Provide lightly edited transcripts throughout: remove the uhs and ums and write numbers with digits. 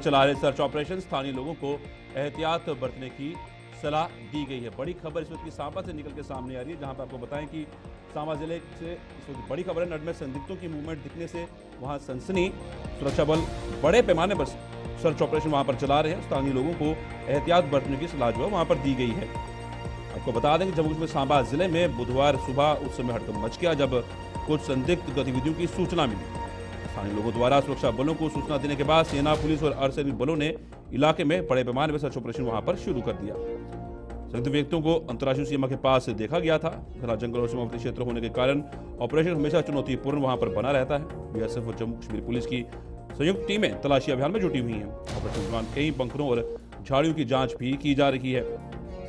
चला रहे search operation, स्थानीय लोगों को एहतियात बरतने की सलाह दी गई है। बड़ी खबर इस वक्त की सांबा से निकल के सामने आ रही है, जहां पर आपको बताएं कि सांबा जिले से इस वक्त बड़ी खबर है। नड में संदिग्धों की मूवमेंट दिखने से वहां सनसनी। सुरक्षा बल बड़े पैमाने पर सर्च ऑपरेशन वहां पर चला रहे हैं। स्थानीय लोगों को एहतियात बरतने की सलाह जो है वहां पर दी गई है। आपको बता दें कि जम्मू कश्मीर सांबा जिले में बुधवार सुबह उस समय हड़कंप मच गया जब कुछ संदिग्ध गतिविधियों की सूचना मिली। स्थानीय लोगों द्वारा सुरक्षा बलों को सूचना देने के बाद सेना, पुलिस और अर्धसैनिक बलों ने इलाके में बड़े पैमाने पर सर्च ऑपरेशन वहां पर शुरू कर दिया। संदिग्ध व्यक्तियों को अंतर्राष्ट्रीय सीमा के पास देखा गया था। घना जंगल और सीमावर्ती क्षेत्र होने के कारण ऑपरेशन हमेशा चुनौतीपूर्ण वहां पर बना रहता है। बीएसएफ और जम्मू कश्मीर पुलिस की संयुक्त टीमें तलाशी अभियान में जुटी हुई हैं। ऑपरेशन के दौरान कई बंकरों और झाड़ियों की जांच भी की जा रही है।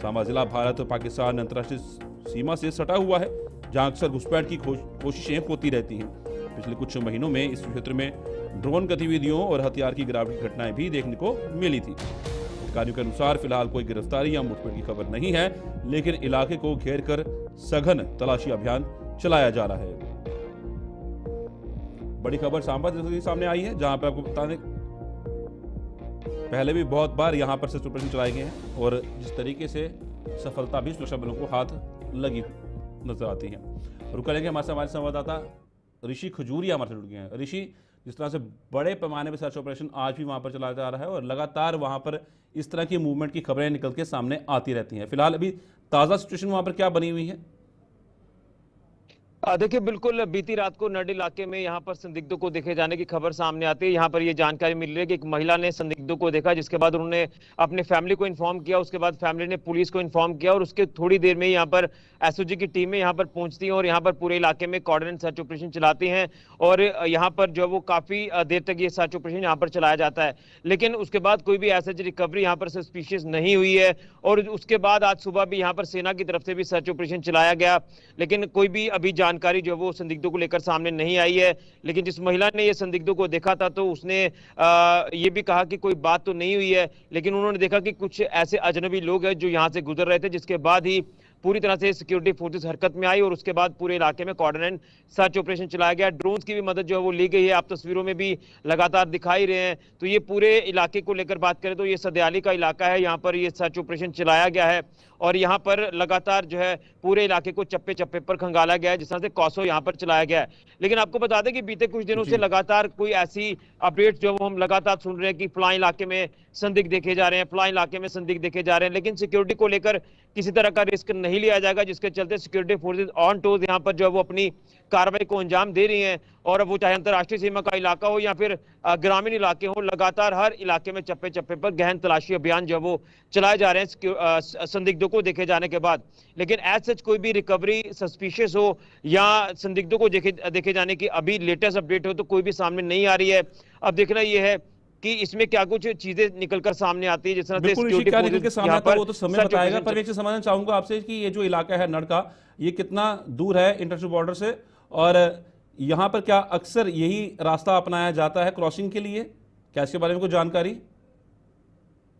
सांबा जिला भारत और पाकिस्तान अंतर्राष्ट्रीय सीमा से सटा हुआ है, जहां अक्सर घुसपैठ की कोशिशें होती रहती हैं। पिछले कुछ महीनों में इस क्षेत्र में ड्रोन गतिविधियों और हथियार की गिरावट की घटनाएं भी देखने को मिली थी। अधिकारियों के अनुसार फिलहाल कोई गिरफ्तारी या मुठभेड़ की खबर नहीं है, लेकिन इलाके को घेर कर सघन तलाशी अभियान चलाया जा रहा है। बड़ी खबर सांबा से सामने आई है, जहां पर आपको बता दें पहले भी बहुत बार यहां पर सर्च ऑपरेशन चलाए गए हैं और जिस तरीके से सफलता भी सुरक्षा बलों को हाथ लगी नजर आती है। रुक करेंगे हमारे संवाददाता ऋषि खजूरिया हमारे जुड़ गए हैं। ऋषि, जिस तरह से बड़े पैमाने पर सर्च ऑपरेशन आज भी वहां पर चलाया जा रहा है और लगातार वहां पर इस तरह की मूवमेंट की खबरें निकल के सामने आती रहती हैं, फिलहाल अभी ताजा सिचुएशन वहां पर क्या बनी हुई है? देखिए, बिल्कुल बीती रात को नड इलाके में यहाँ पर संदिग्धों को देखे जाने की खबर सामने आती है। यहाँ पर ये जानकारी मिल रही है कि एक महिला ने संदिग्धों को देखा, जिसके बाद उन्होंने अपने फैमिली को इन्फॉर्म किया। उसके बाद फैमिली ने पुलिस को इन्फॉर्म किया और उसके थोड़ी देर में यहाँ पर एसओजी की टीमें यहाँ पर पहुंचती हैं और यहाँ पर पूरे इलाके में कोऑर्डिनेट सर्च ऑपरेशन चलाती हैं। और यहाँ पर जो वो काफी देर तक ये सर्च ऑपरेशन यहाँ पर चलाया जाता है, लेकिन उसके बाद कोई भी ऐसी रिकवरी यहाँ पर सस्पिशियस नहीं हुई है। और उसके बाद आज सुबह भी यहाँ पर सेना की तरफ से भी सर्च ऑपरेशन चलाया गया, लेकिन कोई भी अभी जानकारी जो वो संदिग्धों को लेकर सामने नहीं आई है। लेकिन जिस महिला ने ये संदिग्धों को देखा था तो उसने ये भी कहा कि कोई बात तो नहीं हुई है, लेकिन उन्होंने देखा कि कुछ ऐसे अजनबी लोग हैं जो यहाँ से गुजर रहे थे, जिसके बाद ही पूरी तरह से सिक्योरिटी फोर्सेस हरकत में आई और उसके बाद पूरे इलाके में कोऑर्डिनेट सर्च ऑपरेशन चलाया गया। ड्रोन्स की भी मदद जो है वो ली गई है, आप तस्वीरों में भी लगातार दिखाई रहे हैं। तो ये पूरे इलाके को लेकर बात करें तो ये सदयाली का इलाका है, यहाँ पर ये सर्च ऑपरेशन चलाया गया है और यहाँ पर लगातार जो है पूरे इलाके को चप्पे चप्पे पर खंगाला गया है, जिस तरह से कौसो यहाँ पर चलाया गया है। लेकिन आपको बता दें कि बीते कुछ दिनों से लगातार कोई ऐसी अपडेट जो हम लगातार सुन रहे हैं कि फलां इलाके में संदिग्ध देखे जा रहे हैं, फलां इलाके में संदिग्ध देखे जा रहे हैं, लेकिन सिक्योरिटी को लेकर किसी तरह का रिस्क नहीं लिया जाएगा, जिसके चलते सिक्योरिटी फोर्सेज ऑन टोज यहाँ पर जो है वो अपनी कार्रवाई को अंजाम दे रही हैं। और अब वो चाहे अंतर्राष्ट्रीय सीमा का इलाका हो या फिर ग्रामीण इलाके हो, लगातार हर इलाके में चप्पे चप्पे पर गहन तलाशी अभियान जो वो चलाए जा रहे हैं संदिग्धों को देखे जाने के बाद। लेकिन एज सच कोई भी रिकवरी सस्पिशियस हो या संदिग्धों को देखे जाने की अभी लेटेस्ट अपडेट हो तो कोई भी सामने नहीं आ रही है। अब देखना यह है कि इसमें क्या कुछ चीजें निकलकर सामने आती है, जिस तरह से सिक्योरिटी क्या निकल के सामने आता है वो तो समय बताएगा। पर एक चीज समझना चाहूंगा आपसे कि ये जो इलाका है नड का, ये कितना दूर है इंटरनेशनल बॉर्डर से और यहाँ पर क्या अक्सर यही रास्ता अपनाया जाता है क्रॉसिंग के लिए? क्या इसके बारे में कुछ जानकारी?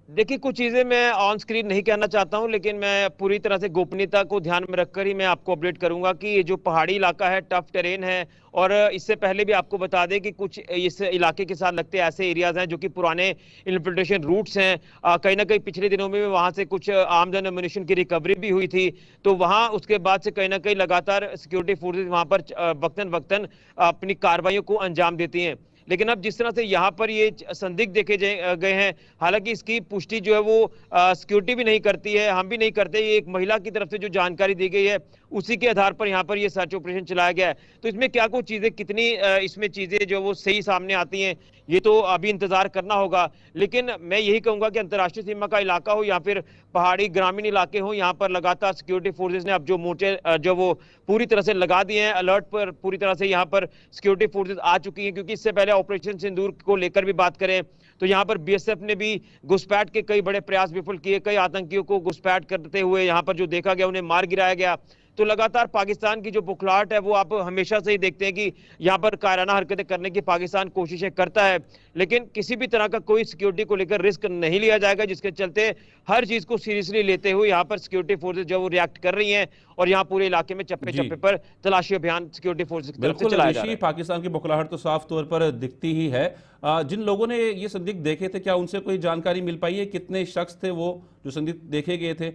देखिए, कुछ चीजें मैं ऑन स्क्रीन नहीं कहना चाहता हूं, लेकिन मैं पूरी तरह से गोपनीयता को ध्यान में रखकर ही मैं आपको अपडेट करूंगा कि ये जो पहाड़ी इलाका है, टफ टेरेन है। और इससे पहले भी आपको बता दें कि कुछ इस इलाके के साथ लगते ऐसे एरियाज हैं जो कि पुराने इन्फिल्ट्रेशन रूट्स हैं। कहीं ना कहीं पिछले दिनों में वहां से कुछ आर्म्स एंड एम्यूनिशन की रिकवरी भी हुई थी, तो वहां उसके बाद से कहीं ना कहीं लगातार सिक्योरिटी फोर्सेज वहां पर वक्तन वक्तन अपनी कार्रवाइयों को अंजाम देती हैं। लेकिन अब जिस तरह से यहाँ पर ये संदिग्ध देखे गए हैं, हालांकि इसकी पुष्टि जो है वो सिक्योरिटी भी नहीं करती है, हम भी नहीं करते। ये एक महिला की तरफ से जो जानकारी दी गई है उसी के आधार पर यहाँ पर ये सर्च ऑपरेशन चलाया गया है। तो इसमें क्या कुछ चीजें कितनी इसमें चीजें जो वो सही सामने आती हैं ये तो अभी इंतजार करना होगा। लेकिन मैं यही कहूंगा कि अंतर्राष्ट्रीय सीमा का इलाका हो या फिर पहाड़ी ग्रामीण इलाके हो, यहाँ पर लगातार सिक्योरिटी फोर्सेज ने अब जो मोर्चे जो वो पूरी तरह से लगा दिए हैं, अलर्ट पर पूरी तरह से यहाँ पर सिक्योरिटी फोर्सेज आ चुकी हैं। क्योंकि इससे पहले ऑपरेशन सिंदूर को लेकर भी बात करें तो यहाँ पर बीएसएफ ने भी घुसपैठ के कई बड़े प्रयास विफल किए, कई आतंकियों को घुसपैठ करते हुए यहाँ पर जो देखा गया उन्हें मार गिराया गया। तो लगातार पाकिस्तान की जो बुखलाहट है वो आप हमेशा से ही देखते हैं कि यहाँ पर कायराना हरकतें करने की पाकिस्तान कोशिशें करता है, लेकिन किसी भी तरह का कोई सिक्योरिटी को लेकर रिस्क नहीं लिया जाएगा, जिसके चलते हर चीज को सीरियसली लेते हुए यहाँ पर सिक्योरिटी फोर्सेज जो वो रिएक्ट कर रही हैं और यहाँ पूरे इलाके में चप्पे जी चप्पे पर तलाशी अभियान सिक्योरिटी फोर्सेज की तरफ से बिल्कुल चलाया जा रहा ऋषि, है। पाकिस्तान की बौखलाहट तो साफ तौर पर दिखती ही है। जिन लोगों ने ये संदिग्ध देखे थे, क्या उनसे कोई जानकारी मिल पाई है? कितने शख्स थे वो जो संदिग्ध देखे गए थे?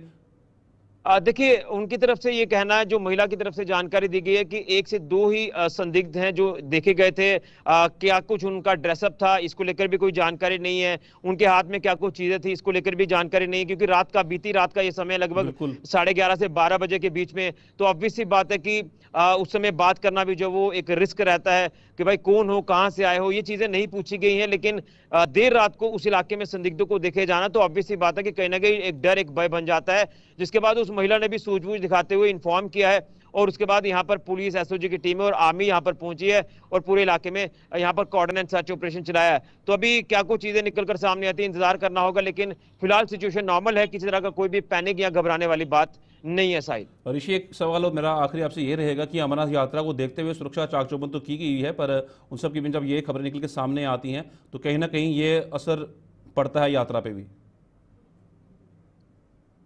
देखिए, उनकी तरफ से ये कहना है, जो महिला की तरफ से जानकारी दी गई है कि 1 से 2 ही संदिग्ध हैं जो देखे गए थे। क्या कुछ उनका ड्रेसअप था, इसको लेकर भी कोई जानकारी नहीं है। उनके हाथ में क्या कुछ चीजें थी, इसको लेकर भी जानकारी नहीं है, क्योंकि बीती रात का ये समय लगभग बिल्कुल 11:30 से 12 बजे के बीच में, तो ऑब्वियस सी बात है कि उस समय बात करना भी जो वो एक रिस्क रहता है कि भाई कौन हो, कहां से आए हो, ये चीजें नहीं पूछी गई हैं। लेकिन देर रात को उस इलाके में संदिग्धों को देखे जाना तो ऑब्वियस सी बात है कि कहीं ना कहीं एक डर, एक भय बन जाता है, जिसके बाद उस महिला ने भी सूझबूझ दिखाते हुए इन्फॉर्म किया है और उसके बाद यहाँ पर पुलिस, एसओजी की टीमें और आर्मी यहाँ पर पहुंची है और पूरे इलाके में यहाँ पर कॉर्डन एंड सर्च ऑपरेशन चलाया है। तो अभी क्या कुछ चीजें निकलकर सामने आती है, इंतजार करना होगा, लेकिन फिलहाल सिचुएशन नॉर्मल है, किसी तरह का कोई भी पैनिक या घबराने वाली बात नहीं है। साहिल और ऋषि, एक सवाल और मेरा आखिरी आपसे ये रहेगा कि अमरनाथ यात्रा को देखते हुए सुरक्षा चाक चौबंद तो की गई है, पर उन सब की भी जब ये खबरें निकल के सामने आती हैं तो कहीं ना कहीं ये असर पड़ता है यात्रा पे भी।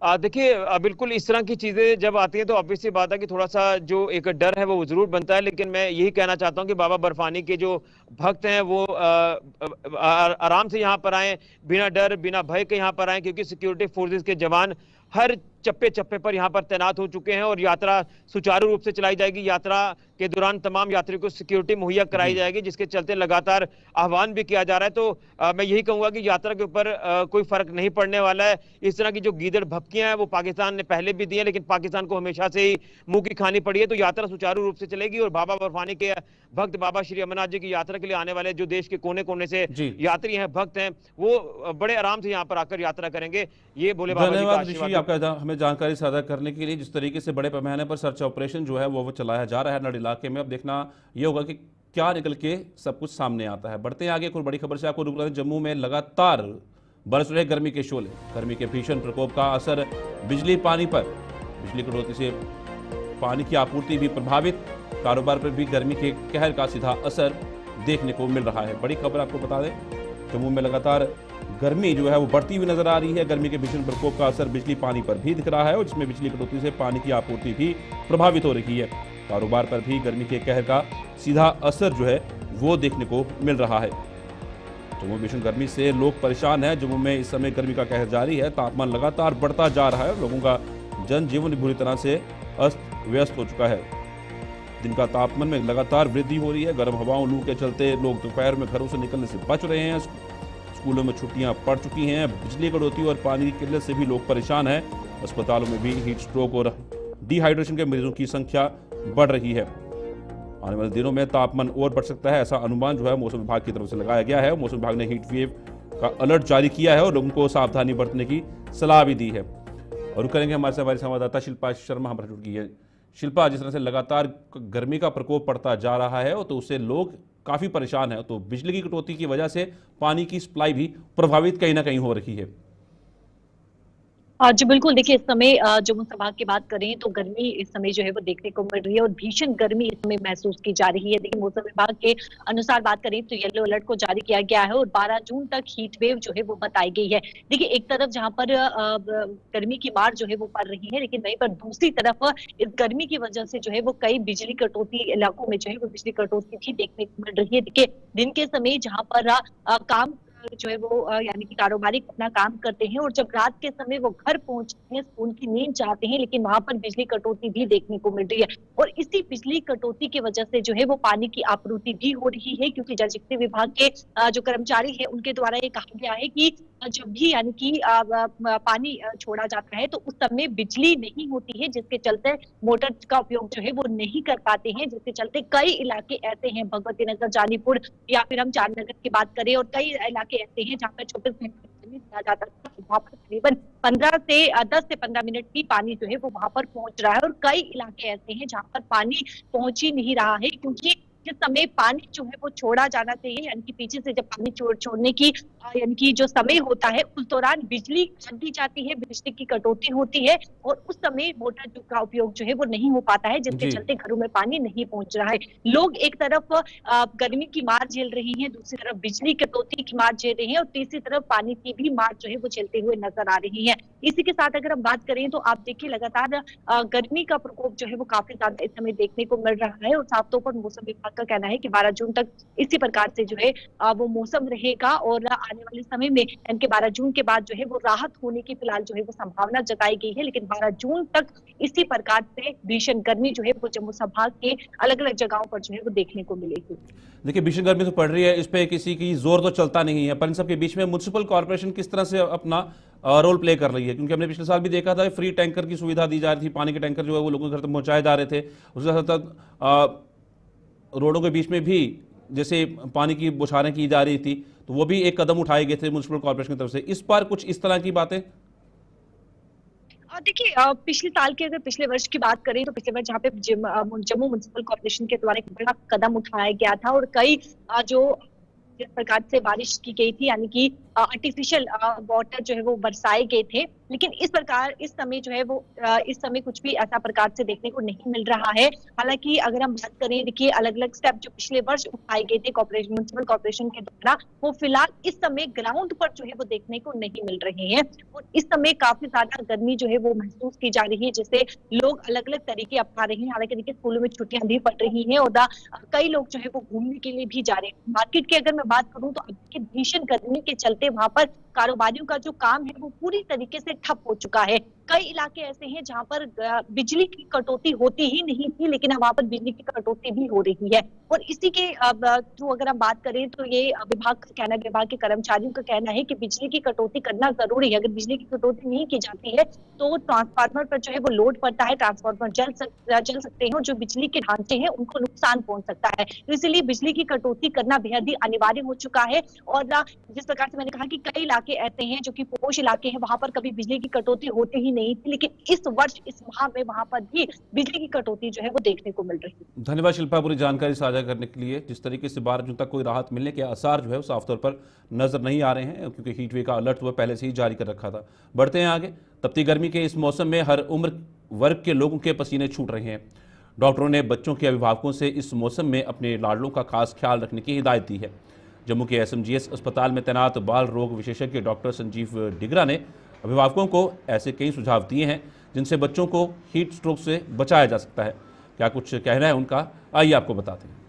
देखिए, बिल्कुल इस तरह की चीजें जब आती हैं तो ऑब्वियसली बात है कि थोड़ा सा जो एक डर है वो जरूर बनता है, लेकिन मैं यही कहना चाहता हूं कि बाबा बर्फानी के जो भक्त हैं वो आराम से यहाँ पर आए, बिना डर बिना भय के यहाँ पर आए, क्योंकि सिक्योरिटी फोर्सेस के जवान हर चप्पे चप्पे पर यहाँ पर तैनात हो चुके हैं और यात्रा सुचारू रूप से चलाई जाएगी। यात्रा के दौरान तमाम यात्रियों को सिक्योरिटी मुहैया कराई जी जाएगी, जिसके चलते लगातार आह्वान भी किया जा रहा है। तो मैं यही कहूंगा कि यात्रा के ऊपर कोई फर्क नहीं पड़ने वाला है। इस तरह की जो गीदड़ भपकियां हैं वो पाकिस्तान ने पहले भी दी है, लेकिन पाकिस्तान को हमेशा से ही मुंह की खानी पड़ी है। तो यात्रा सुचारू रूप से चलेगी और बाबा बर्फानी के भक्त बाबा श्री अमरनाथ जी की यात्रा के लिए आने वाले जो देश के कोने कोने से जी यात्री हैं, भक्त हैं, वो बड़े आराम से यहाँ पर आकर यात्रा करेंगे। ये भोले बाबा जी का धन्यवाद ऋषि, आशीर्वाद। आपका हमें जानकारी साझा करने के लिए। जिस तरीके से बड़े पैमाने पर सर्च ऑपरेशन जो है वो चलाया जा रहा है नड इलाके में, अब देखना ये होगा कि क्या निकल के सब कुछ सामने आता है। बढ़ते हैं आगे, कोई बड़ी खबर से आपको रुक रहे हैं। जम्मू में लगातार बरस रहे गर्मी के शोले, गर्मी के भीषण प्रकोप का असर बिजली पानी पर, बिजली कटौती से पानी की आपूर्ति भी प्रभावित, कारोबार पर भी गर्मी के कहर का सीधा असर देखने को मिल रहा है। बड़ी खबर आपको बता दें, जम्मू में लगातार गर्मी जो है वो बढ़ती हुई नजर आ रही है। गर्मी के भीषण प्रकोप का असर बिजली पानी पर भी दिख रहा है और जिसमें बिजली कटौती से पानी की आपूर्ति भी प्रभावित हो रही है। कारोबार पर भी गर्मी के कहर का सीधा असर जो है वो देखने को मिल रहा है। जम्मू भीषण गर्मी से लोग परेशान हैं। जम्मू में इस समय गर्मी का कहर जारी है, तापमान लगातार बढ़ता जा रहा है, लोगों का जनजीवन बुरी तरह से अस्त व्यस्त हो चुका है। दिन का तापमान में लगातार वृद्धि हो रही है। गर्म हवाओं, लू के चलते लोग दोपहर में घरों से निकलने से बच रहे हैं। स्कूलों में छुट्टियां पड़ चुकी हैं। बिजली कटौती और पानी की किल्लत से भी लोग परेशान हैं। अस्पतालों में भी हीट स्ट्रोक और डिहाइड्रेशन के मरीजों की संख्या बढ़ रही है। आने वाले दिनों में तापमान और बढ़ सकता है, ऐसा अनुमान जो है मौसम विभाग की तरफ से लगाया गया है। मौसम विभाग ने हीट वेव का अलर्ट जारी किया है और लोगों को सावधानी बरतने की सलाह भी दी है। और करेंगे हमारे संवाददाता शिल्पा शर्मा हमारे जुड़ गई है। शिल्पा, जिस तरह से लगातार गर्मी का प्रकोप बढ़ता जा रहा है तो उससे लोग काफ़ी परेशान हैं, तो बिजली की कटौती की वजह से पानी की सप्लाई भी प्रभावित कहीं ना कहीं हो रही है। जी बिल्कुल, देखिए इस समय जम्मू संभाग की बात करें तो गर्मी इस समय जो है वो देखने को मिल रही है और भीषण गर्मी इस समय महसूस की जा रही है। देखिए मौसम विभाग के अनुसार बात करें तो येलो अलर्ट को जारी किया गया है और 12 जून तक हीट वेव जो है वो बताई गई है। देखिए एक तरफ जहां पर गर्मी की मार जो है वो पड़ रही है, लेकिन वहीं पर दूसरी तरफ इस गर्मी की वजह से जो है वो कई बिजली कटौती इलाकों में जो है वो बिजली कटौती भी देखने को मिल रही है। देखिए दिन के समय जहां पर काम जो है वो यानी कि कारोबारी अपना काम करते हैं और जब रात के समय वो घर पहुंचते हैं, उनकी नींद चाहते हैं, लेकिन वहां पर बिजली कटौती भी देखने को मिल रही है। और इसी बिजली कटौती की वजह से जो है वो पानी की आपूर्ति भी हो रही है, क्योंकि जल शक्ति विभाग के जो कर्मचारी है उनके द्वारा ये कहा गया है कि जब भी यानी कि पानी छोड़ा जाता है तो उस समय बिजली नहीं होती है, जिसके चलते मोटर का उपयोग जो है वो नहीं कर पाते हैं, जिसके चलते कई इलाके ऐसे हैं, भगवती नगर, जानीपुर या फिर हम चारनगर की बात करें, और कई इलाके ऐसे हैं जहाँ पर 24 घंटे दिया जाता था, वहाँ पर करीबन 10 से 15 मिनट की पानी जो है वो वहां पर पहुंच रहा है। और कई इलाके ऐसे हैं जहाँ पर पानी पहुंच ही नहीं रहा है, क्योंकि जिस समय पानी जो है वो छोड़ा जाना चाहिए, यानी कि पीछे से जब पानी छोड़ने की यानी कि जो समय होता है उस दौरान बिजली काट दी जाती है, बिजली की कटौती होती है और उस समय मोटर जो का उपयोग जो है वो नहीं हो पाता है, जिसके जी। चलते घरों में पानी नहीं पहुंच रहा है। लोग एक तरफ गर्मी की मार झेल रही हैं, दूसरी तरफ बिजली कटौती की मार झेल रही हैं और तीसरी तरफ पानी की भी मार जो है वो झेलते हुए नजर आ रही है। इसी के साथ अगर हम बात करें तो आप देखिए लगातार गर्मी का प्रकोप जो है वो काफी ज्यादा इस समय देखने को मिल रहा है और साफ तौर पर मौसम विभाग का कहना है कि 12 जून तक इसी प्रकार से जो है वो मौसम रहेगा और आने वाले समय में यानी कि 12 जून के बाद जो है वो राहत होने की फिलहाल जो है वो संभावना जताई गई है, लेकिन 12 जून तक इसी प्रकार से भीषण गर्मी जो है वो जम्मू संभाग के अलग अलग जगहों पर जो है वो देखने को मिलेगी। देखिए, भीषण गर्मी तो पड़ रही है, इस पे किसी की जोर तो चलता नहीं है, पर इन सबके बीच में म्युनिसिपल कॉर्पोरेशन किस तरह से अपना रोल प्ले कर रही है? क्योंकि हमने पिछले साल भी देखा था, फ्री टैंकर की सुविधा दी जा रही थी, पानी के टैंकर जो है वो लोगों के घर तक पहुंचाए जा रहे थे। उसके साथ साथ रोडों के बीच में भी जैसे पानी की बौछारें की जा रही थी, तो वो भी एक कदम उठाए गए थे म्युनिसिपल कॉर्पोरेशन की तरफ से। इस बार कुछ इस तरह की बातें? देखिए पिछले साल की अगर पिछले वर्ष की बात करें तो पिछले वर्ष जहाँ पे जम्मू म्युनिसिपल कॉर्पोरेशन के द्वारा एक बड़ा कदम उठाया गया था और कई जो जिस प्रकार से बारिश की गई थी यानी कि आर्टिफिशियल वाटर जो है वो बरसाए गए थे, लेकिन इस प्रकार इस समय जो है वो इस समय कुछ भी ऐसा प्रकार से देखने को नहीं मिल रहा है। हालांकि अगर हम बात करें, देखिए अलग अलग स्टेप जो पिछले वर्ष उठाए गए थे कॉर्पोरेशन म्युनिसिपल कॉर्पोरेशन के द्वारा, वो फिलहाल इस समय ग्राउंड पर जो है वो देखने को नहीं मिल रहे हैं और इस समय काफी ज्यादा गर्मी जो है वो महसूस की जा रही है, जिससे लोग अलग अलग तरीके अपना रहे हैं। हालांकि देखिए स्कूलों में छुट्टियां भी पड़ रही है और कई लोग जो है वो घूमने के लिए भी जा रहे हैं। मार्केट की अगर मैं बात करूं तो अब भीषण गर्मी के चलते वहां पर कारोबारियों का जो काम है वो पूरी तरीके से ठप हो चुका है। कई इलाके ऐसे हैं जहां पर बिजली की कटौती होती ही नहीं थी, लेकिन अब वहां पर बिजली की कटौती भी हो रही है और इसी के थ्रू अगर हम बात करें तो ये विभाग का कहना है, विभाग के कर्मचारियों का कहना है कि बिजली की कटौती करना जरूरी है। अगर बिजली की कटौती नहीं की जाती है तो ट्रांसफार्मर पर जो है वो लोड पड़ता है, ट्रांसफार्मर जल सकते हैं और जो बिजली के ढांचे हैं उनको नुकसान पहुंच सकता है। तो इसीलिए बिजली की कटौती करना बेहद ही अनिवार्य हो चुका है और जिस प्रकार से मैंने कहा कि कई इलाके ऐसे हैं जो कि पोश इलाके हैं, वहां पर कभी बिजली की कटौती होती ही नहीं थी, लेकिन इस वर्ष इस माह में वहां पर भी बिजली की कटौती जो है वो देखने को मिल रही है। धन्यवाद शिल्पा, पूरी जानकारी साझा करने के लिए। जिस तरीके से 12 जून तक कोई राहत मिलने के आसार जो है वो साफ तौर पर नजर नहीं आ रहे हैं, क्योंकि हीट वेव का अलर्ट वो पहले से ही जारी कर रखा था। बढ़ते हैं आगे। तपती गर्मी के इस मौसम में हर उम्र वर्ग के लोगों के पसीने छूट रहे हैं। डॉक्टरों ने बच्चों के अभिभावकों से इस मौसम में अपने लाडलों का खास ख्याल रखने की हिदायत दी है। जम्मू के SMGS अस्पताल में तैनात बाल रोग विशेषज्ञ डॉक्टर संजीव डिगरा ने अभिभावकों को ऐसे कई सुझाव दिए हैं जिनसे बच्चों को हीट स्ट्रोक से बचाया जा सकता है। क्या कुछ कहना है उनका, आइए आपको बताते हैं।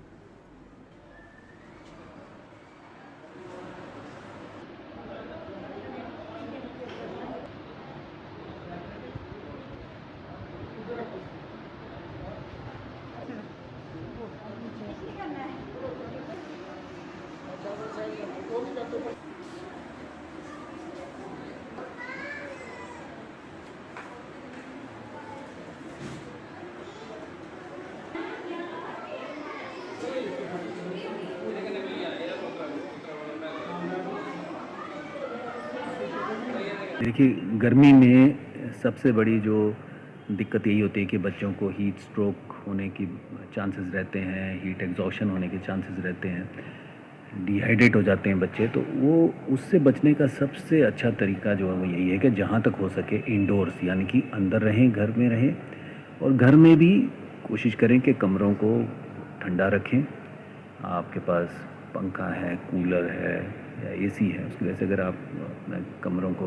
देखिए, गर्मी में सबसे बड़ी जो दिक्कत यही होती है कि बच्चों को हीट स्ट्रोक होने की चांसेस रहते हैं, हीट एग्जॉशन होने के चांसेस रहते हैं, डिहाइड्रेट हो जाते हैं बच्चे। तो वो उससे बचने का सबसे अच्छा तरीका जो है वो यही है कि जहाँ तक हो सके इंडोर्स यानी कि अंदर रहें, घर में रहें और घर में भी कोशिश करें कि कमरों को ठंडा रखें। आपके पास पंखा है, कूलर है या AC है, उसकी वजह से अगर आप अपने कमरों को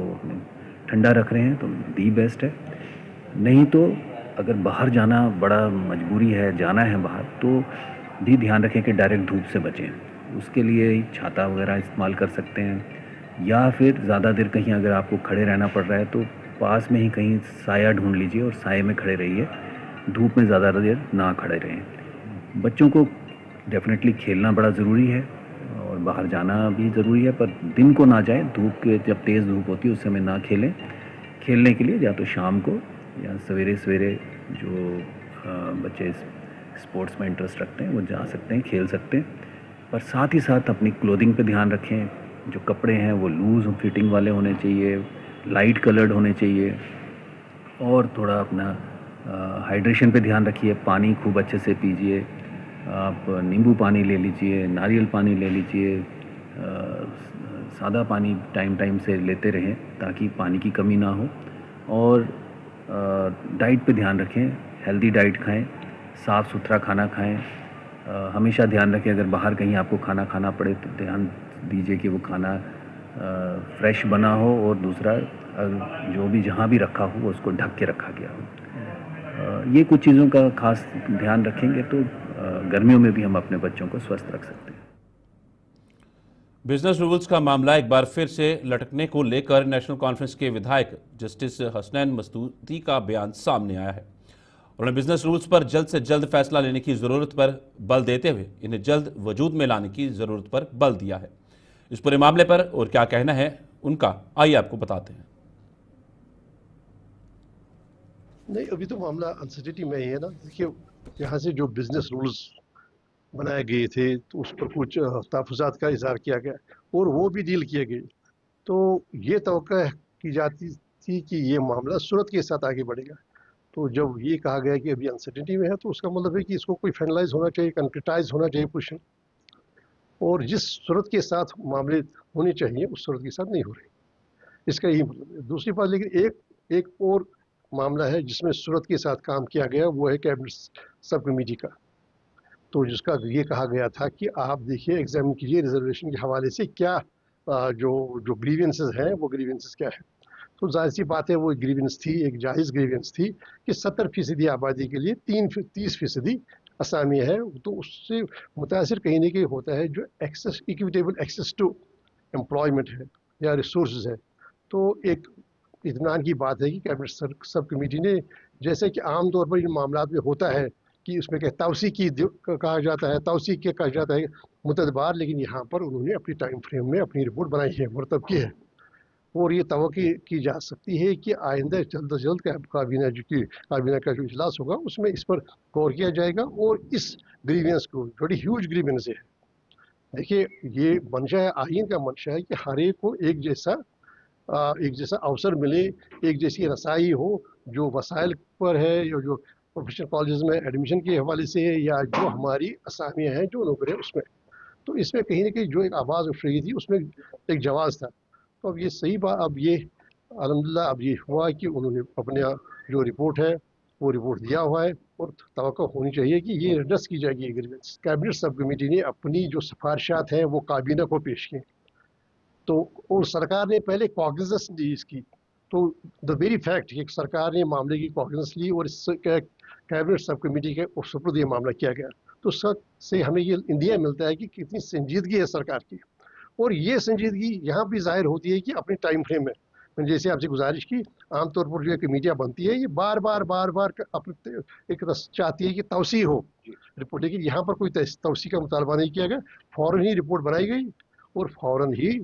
ठंडा रख रहे हैं तो दी बेस्ट है। नहीं तो अगर बाहर जाना बड़ा मजबूरी है, जाना है बाहर, तो भी ध्यान रखें कि डायरेक्ट धूप से बचें। उसके लिए छाता वगैरह इस्तेमाल कर सकते हैं या फिर ज़्यादा देर कहीं अगर आपको खड़े रहना पड़ रहा है तो पास में ही कहीं साया ढूंढ लीजिए और साये में खड़े रहिए, धूप में ज़्यादा देर ना खड़े रहें। बच्चों को डेफिनेटली खेलना बड़ा ज़रूरी है और बाहर जाना भी ज़रूरी है, पर दिन को ना जाए, धूप के जब तेज़ धूप होती है उस समय ना खेलें। खेलने के लिए या तो शाम को या सवेरे सवेरे जो बच्चे स्पोर्ट्स में इंटरेस्ट रखते हैं वो जा सकते हैं, खेल सकते हैं। पर साथ ही साथ अपनी क्लोथिंग पे ध्यान रखें। जो कपड़े हैं वो लूज़ फिटिंग वाले होने चाहिए, लाइट कलर्ड होने चाहिए और थोड़ा अपना हाइड्रेशन पे ध्यान रखिए। पानी खूब अच्छे से पीजिए, आप नींबू पानी ले लीजिए, नारियल पानी ले लीजिए, सादा पानी टाइम टाइम से लेते रहें ताकि पानी की कमी ना हो। और डाइट पे ध्यान रखें, हेल्दी डाइट खाएं, साफ़ सुथरा खाना खाएं। हमेशा ध्यान रखें अगर बाहर कहीं आपको खाना खाना पड़े तो ध्यान दीजिए कि वो खाना फ्रेश बना हो, और दूसरा जो भी जहाँ भी रखा हो उसको ढक के रखा गया हो। ये कुछ चीज़ों का खास ध्यान रखेंगे तो गर्मियों में भी हम अपने बच्चों को स्वस्थ रख सकते हैं। बिजनेस रूल्स का मामला एक बार फिर से लटकने को लेकर नेशनल कॉन्फ्रेंस के विधायक जस्टिस हसनैन मस्तूरी का बयान सामने आया है। उन्होंने बिजनेस रूल्स पर जल्द से जल्द फैसला लेने की जरूरत पर बल देते हुए इन्हें जल्द वजूद में लाने की जरूरत पर बल दिया है। इस पूरे मामले पर और क्या कहना है उनका, आइए आपको बताते हैं। नहीं, अभी तो मामला अनसर्टेनिटी में ही है ना। देखिए, यहाँ से जो बिजनेस रूल्स बनाए गए थे तो उस पर कुछ तहफ़्फ़ुज़ात का इज़हार किया गया और वो भी डील किए गए। तो ये तवक्को की जाती थी कि ये मामला सूरत के साथ आगे बढ़ेगा। तो जब ये कहा गया कि अभी अनसर्टेनिटी में है तो उसका मतलब है कि इसको कोई फाइनलाइज होना चाहिए, कंक्रीटाइज होना चाहिए पोजीशन, और जिस सूरत के साथ मामले होने चाहिए उस सूरत के साथ नहीं हो रहे, इसका यही मतलब है। दूसरी बात, लेकिन एक और मामला है जिसमें सूरत के साथ काम किया गया, वो है कैबिनेट सब कमेटी का। तो जिसका ये कहा गया था कि आप देखिए, एग्जामिन कीजिए रिजर्वेशन के हवाले से क्या जो ग्रीवेंसेस हैं वो ग्रीवेंसेस क्या है। तो जाहिर सी बात है वो ग्रीवेंस थी, एक जायज़ ग्रीवेंस थी कि 70% आबादी के लिए 30% असामी है। तो उससे मुतासिर कहीं ना कहीं होता है जो access, equitable access to employment है या रिसोर्स है। तो एक इत्मीनान की बात है कि कैबिनेट सब कमेटी ने, जैसे कि आम तौर पर इन मामलों में होता है कि उसमें क्या तौसीक की कहा जाता है, तौसीक के कहा जाता है मुतदबार, लेकिन यहाँ पर उन्होंने अपनी टाइम फ्रेम में अपनी रिपोर्ट बनाई है, मुरतब की है। और ये तवक्को की जा सकती है कि आइंदा जल्द से जल्द काबीना का जो इजलास होगा उसमें इस पर गौर किया जाएगा और इस ग्रीवेंस को, बड़ी ह्यूज ग्रीवेंस है। देखिए, ये मंशा है, आइन का मंशा है कि हर एक को एक जैसा अवसर मिले, एक जैसी रसाई हो, जो वसाइल पर है या जो प्रोफेशनल कॉलेज में एडमिशन के हवाले से है या जो हमारी असामियाँ हैं जो नौकरी है उसमें। तो इसमें कहीं ना कहीं जो एक आवाज़ उठ रही थी उसमें एक जवाब था। तो अब ये सही बात, अब ये अल्हम्दुलिल्लाह अब ये हुआ कि उन्होंने अपने जो रिपोर्ट है वो रिपोर्ट दिया हुआ है और तवक्को होनी चाहिए कि ये एड्रेस की जाएगी एग्रीमेंट्स। कैबिनेट सब कमेटी ने अपनी जो सिफारिशात हैं वो काबीना को पेश की, तो और सरकार ने पहले कॉग्निजेंस ली इसकी। तो द वेरी फैक्ट कि सरकार ने मामले की कॉग्निजेंस ली और इस कैबिनेट सब कमेटी के सुपुर्द ये मामला किया गया, तो से हमें ये इंदिया मिलता है कि कितनी संजीदगी है सरकार की। और ये संजीदगी यहाँ भी जाहिर होती है कि अपने टाइम फ्रेम में, मैंने जैसे आपसे गुजारिश की, आमतौर पर जो कमेटियाँ बनती है ये बार बार अपने एक चाहती है कि तौसी हो रिपोर्ट, लेकिन यहाँ पर कोई तौसी का मुतालबा नहीं किया गया। फ़ौरन ही रिपोर्ट बनाई गई और फ़ौरन ही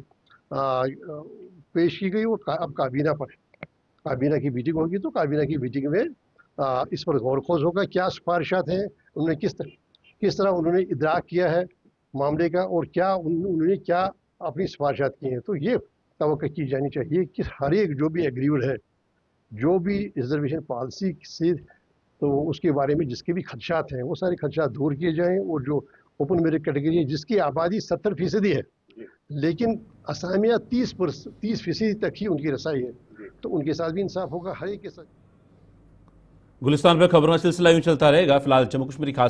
पेश की गई और अब काबीना पर है। काबीना की मीटिंग होगी तो काबीना की मीटिंग में इस पर गौर खोज होगा, क्या सिफारिशात हैं, उन्होंने किस तरह उन्होंने इदराक किया है मामले का और क्या उन्होंने क्या अपनी सिफारिशात की हैं। तो ये तवक्को की जानी चाहिए कि हर एक जो भी एग्रीड है, जो भी रिजर्वेशन पॉलिसी से, तो उसके बारे में जिसके भी खदशात हैं वो सारे खदशात दूर किए जाएँ। और जो ओपन मेरिट कैटेगरी है जिसकी आबादी 70% है लेकिन असामियाँ 30% तक ही उनकी रसाई है, तो उनके साथ भी इंसाफ होगा, हर एक के साथ। गुलिस्तान पर खबरों का सिलसिला यूं चलता रहेगा। फिलहाल जम्मू कश्मीर खास